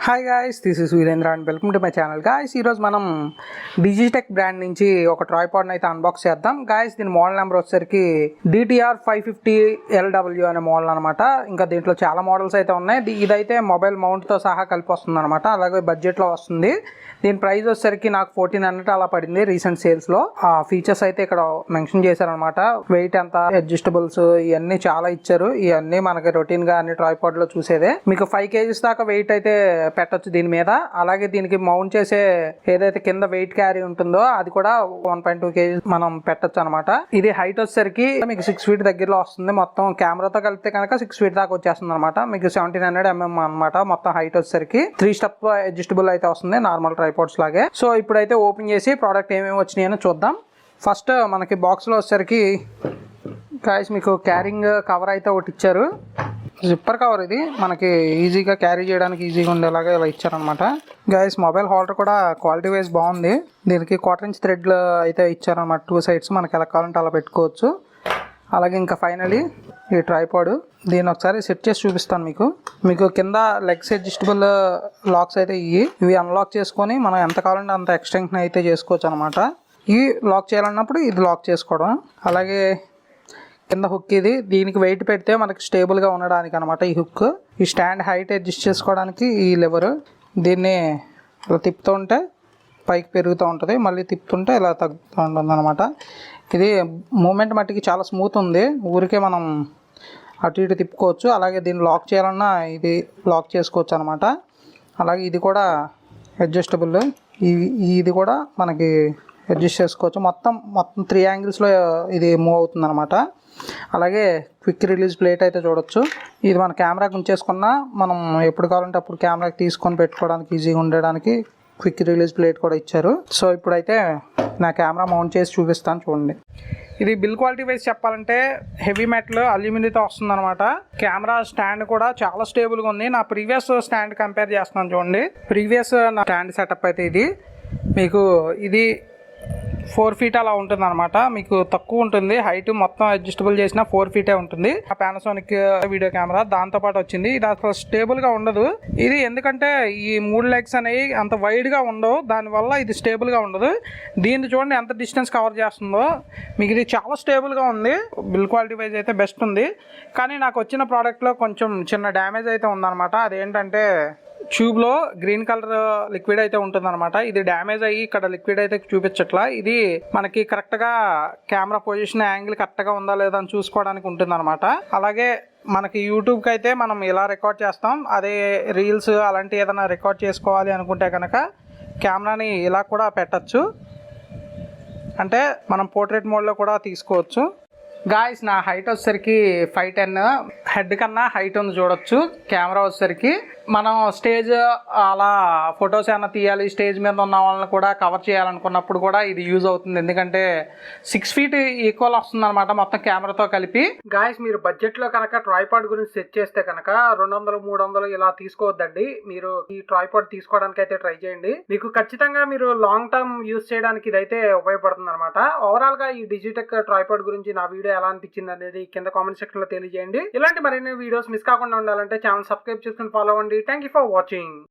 Hi guys, this is Virendra and welcome to my channel. Guys, ఈరోజు మనం Digitek brand నుంచి ఒక ట్రైపాడ్ని అయితే అన్బాక్స్ చేద్దాం. గాయ్స్, దీని మోడల్ నెంబర్ వచ్చేసరికి DTR 550LW అనే మోడల్ అనమాట. ఇంకా దీంట్లో చాలా మోడల్స్ అయితే ఉన్నాయి. ఇదైతే మొబైల్ మౌంట్తో సహా కలిపి వస్తుంది అనమాట. అలాగే బడ్జెట్లో వస్తుంది. దీని ప్రైస్ వచ్చేసరికి నాకు 1400 అలా పడింది రీసెంట్ సేల్స్లో. ఆ ఫీచర్స్ అయితే ఇక్కడ మెన్షన్ చేశారనమాట. వెయిట్ ఎంత, అడ్జస్టబుల్స్, ఇవన్నీ చాలా ఇచ్చారు. ఇవన్నీ మనకి రొటీన్గా అన్ని ట్రైపాడ్లో చూసేదే. మీకు 5 kgs దాకా వెయిట్ అయితే పెట్టొచ్చు దీని మీద. అలాగే దీనికి మౌంట్ చేసే ఏదైతే కింద వెయిట్ క్యారీ ఉంటుందో అది కూడా 1.2 kgs మనం పెట్టొచ్చు అనమాట. ఇది హైట్ వచ్చేసరికి మీకు 6 feet దగ్గరలో వస్తుంది. మొత్తం కెమెరాతో కలిపితే కనుక 6 feet దాకా వచ్చేస్తుంది అనమాట. మీకు 1700 mm అనమాట మొత్తం హైట్ వచ్చేసరికి. 3 step అడ్జస్టబుల్ అయితే వస్తుంది నార్మల్ ట్రైపాడ్స్ లాగే. సో ఇప్పుడైతే ఓపెన్ చేసి ప్రోడక్ట్ ఏమేమి వచ్చినాయో చూద్దాం. ఫస్ట్ మనకి బాక్స్ లో వచ్చేసరికి గాయ్స్ మీకు క్యారింగ్ కవర్ అయితే ఒకటి ఇచ్చారు. Zipper cover. ఇది మనకి ఈజీగా క్యారీ చేయడానికి ఈజీగా ఉండేలాగా ఇలా ఇచ్చారనమాట. గాయ్స్, మొబైల్ హోల్డర్ కూడా క్వాలిటీ వైజ్ బాగుంది. దీనికి 1/4 థ్రెడ్లు అయితే ఇచ్చారనమాట. 2 sides మనకి ఎలా కావాలంటే అలా పెట్టుకోవచ్చు. అలాగే ఇంకా ఫైనలీ ఈ ట్రైపాడ్, దీన్ని ఒకసారి సెట్ చేసి చూపిస్తాను మీకు కింద లెగ్స్ అడ్జస్టబుల్ లాక్స్ అయితే ఇవి అన్లాక్ చేసుకొని మనం ఎంత కావాలంటే అంత ఎక్స్టెన్షన్ అయితే చేసుకోవచ్చు అనమాట. ఇవి లాక్ చేయాలన్నప్పుడు ఇది లాక్ చేసుకోవడం. అలాగే కింద హుక్, ఇది దీనికి వెయిట్ పెడితే మనకి స్టేబుల్గా ఉండడానికి అనమాట ఈ హుక్. ఈ స్టాండ్ హైట్ అడ్జస్ట్ చేసుకోవడానికి ఈ లెవర్. దీన్ని ఇలా తిప్పుతూ ఉంటే పైకి పెరుగుతూ ఉంటుంది, మళ్ళీ తిప్పుతుంటే ఇలా తగ్గుతూ ఉంటుంది అనమాట. ఇది మూమెంట్ మట్టికి చాలా స్మూత్ ఉంది. ఊరికే మనం అటు ఇటు తిప్పుకోవచ్చు. అలాగే దీన్ని లాక్ చేయాలన్నా ఇది లాక్ చేసుకోవచ్చు అనమాట. అలాగే ఇది కూడా అడ్జస్టబుల్. ఇది కూడా మనకి అడ్జస్ట్ చేసుకోవచ్చు. మొత్తం 3 angles ఇది మూవ్ అవుతుంది అనమాట. అలాగే క్విక్ రిలీజ్ ప్లేట్ అయితే చూడొచ్చు. ఇది మన కెమెరాకి ఉంచేసుకున్నా మనం ఎప్పుడు కావాలంటే అప్పుడు కెమెరాకి తీసుకొని పెట్టుకోవడానికి ఈజీగా ఉండడానికి క్విక్ రిలీజ్ ప్లేట్ కూడా ఇచ్చారు. సో ఇప్పుడైతే నా కెమెరా మౌంట్ చేసి చూపిస్తాను చూడండి. ఇది బిల్ క్వాలిటీ వైజ్ చెప్పాలంటే హెవీ మెటల్ అల్యూమినియంతో వస్తుంది అనమాట. కెమెరా స్టాండ్ కూడా చాలా స్టేబుల్గా ఉంది. నా ప్రీవియస్ స్టాండ్ కంపేర్ చేస్తున్నాను చూడండి. ప్రీవియస్ నా స్టాండ్ సెటప్ అయితే మీకు ఇది 4 feet అలా ఉంటుంది అనమాట. మీకు తక్కువ ఉంటుంది హైట్. మొత్తం అడ్జస్టబుల్ చేసిన 4 feet ఉంటుంది. ఆ పానాసోనిక్ వీడియో కెమెరా దాంతో పాటు వచ్చింది. ఇది అసలు స్టేబుల్ గా ఉండదు. ఇది ఎందుకంటే ఈ 3 legs అనేవి అంత వైడ్ గా ఉండవు, దానివల్ల ఇది స్టేబుల్ గా ఉండదు. దీన్ని చూడండి ఎంత డిస్టెన్స్ కవర్ చేస్తుందో. మీకు ఇది చాలా స్టేబుల్ గా ఉంది. బిల్ క్వాలిటీ వైజ్ అయితే బెస్ట్ ఉంది. కానీ నాకు వచ్చిన ప్రోడక్ట్ లో కొంచెం చిన్న డ్యామేజ్ అయితే ఉందన్నమాట. అదేంటంటే ట్యూబ్లో గ్రీన్ కలర్ లిక్విడ్ అయితే ఉంటుంది అనమాట. ఇది డ్యామేజ్ అయ్యి ఇక్కడ లిక్విడ్ అయితే చూపించట్లా. ఇది మనకి కరెక్ట్గా కెమెరా పొజిషన్ యాంగిల్ కరెక్ట్గా ఉందా లేదా అని చూసుకోవడానికి ఉంటుంది అనమాట. అలాగే మనకి యూట్యూబ్కి అయితే మనం ఇలా రికార్డ్ చేస్తాం. అదే రీల్స్ అలాంటి ఏదైనా రికార్డ్ చేసుకోవాలి అనుకుంటే కనుక కెమెరాని ఇలా కూడా పెట్టచ్చు. అంటే మనం పోర్ట్రేట్ మోడ్లో కూడా తీసుకోవచ్చు. గాయ్స్, నా హైట్ వచ్చేసరికి 5'10". హెడ్ కన్నా హైట్ ఉంది చూడొచ్చు. కెమెరా వచ్చేసరికి మనం స్టేజ్ అలా ఫొటోస్ ఏమైనా తీయాలి, స్టేజ్ మీద ఉన్న వాళ్ళని కూడా కవర్ చేయాలనుకున్నప్పుడు కూడా ఇది యూజ్ అవుతుంది. ఎందుకంటే 6 feet ఈక్వల్ వస్తుంది అనమాట మొత్తం కెమెరాతో కలిపి. గాయ్స్, మీరు బడ్జెట్లో కనుక ట్రైపాడ్ గురించి సెట్ చేస్తే కనుక 200-300 ఇలా తీసుకోవద్దండి. మీరు ఈ ట్రైపాడ్ తీసుకోవడానికి అయితే ట్రై చేయండి. మీకు ఖచ్చితంగా మీరు లాంగ్ టర్మ్ యూజ్ చేయడానికి ఇదైతే ఉపయోగపడుతుంది అనమాట. ఓవరాల్ గా ఈ డిజిటెక్ ట్రైపాడ్ గురించి నా వీడియో ఎలా అనిపించింది అనేది కింద కామెంట్ సెక్షన్ లో తెలియజేయండి. ఇలాంటి మరిన్ని వీడియోస్ మిస్ కాకుండా ఉండాలంటే ఛానల్ సబ్స్క్రైబ్ చేసుకుని ఫాలో అవ్వండి. Thank you for watching.